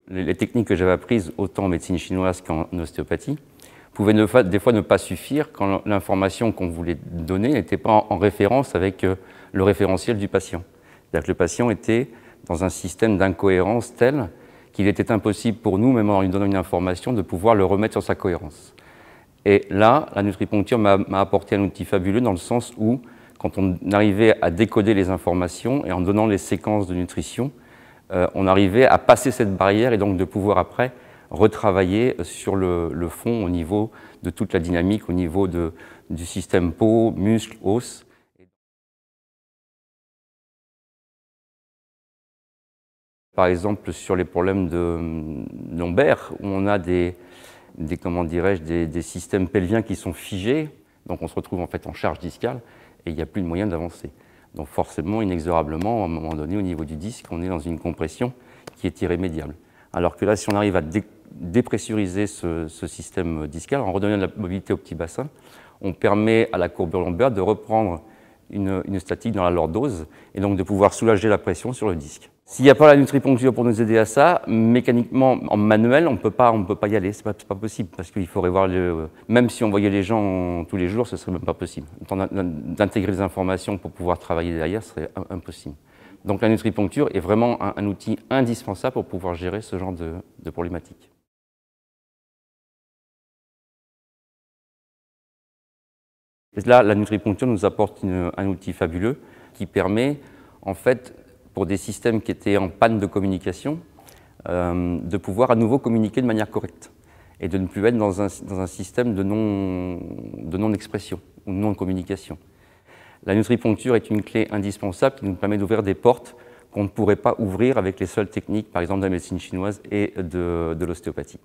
Les techniques que j'avais apprises autant en médecine chinoise qu'en ostéopathie pouvaient des fois ne pas suffire quand l'information qu'on voulait donner n'était pas en référence avec le référentiel du patient. C'est-à-dire que le patient était dans un système d'incohérence tel qu'il était impossible pour nous, même en lui donnant une information, de pouvoir le remettre sur sa cohérence. Et là, la nutriponcture m'a apporté un outil fabuleux dans le sens où, quand on arrivait à décoder les informations et en donnant les séquences de nutrition, on arrivait à passer cette barrière et donc de pouvoir après retravailler sur le fond au niveau de toute la dynamique, au niveau du système peau, muscles, os. Par exemple, sur les problèmes de lombaires, où on a des systèmes pelviens qui sont figés, donc on se retrouve en fait en charge discale et il n'y a plus de moyen d'avancer. Donc forcément, inexorablement, à un moment donné, au niveau du disque, on est dans une compression qui est irrémédiable. Alors que là, si on arrive à dépressuriser ce système discal, en redonnant de la mobilité au petit bassin, on permet à la courbure lombaire de reprendre une statique dans la lordose et donc de pouvoir soulager la pression sur le disque. S'il n'y a pas la nutriponcture pour nous aider à ça, mécaniquement, en manuel, on ne peut pas y aller, c'est pas possible, parce qu'il faudrait voir, même si on voyait les gens tous les jours, ce serait même pas possible. D'intégrer les informations pour pouvoir travailler derrière serait impossible. Donc la nutriponcture est vraiment un outil indispensable pour pouvoir gérer ce genre de problématiques. Et là, la nutriponcture nous apporte un outil fabuleux qui permet, en fait, pour des systèmes qui étaient en panne de communication, de pouvoir à nouveau communiquer de manière correcte et de ne plus être dans un système de non-expression ou de non-communication. La nutriponcture est une clé indispensable qui nous permet d'ouvrir des portes qu'on ne pourrait pas ouvrir avec les seules techniques, par exemple de la médecine chinoise et de l'ostéopathie.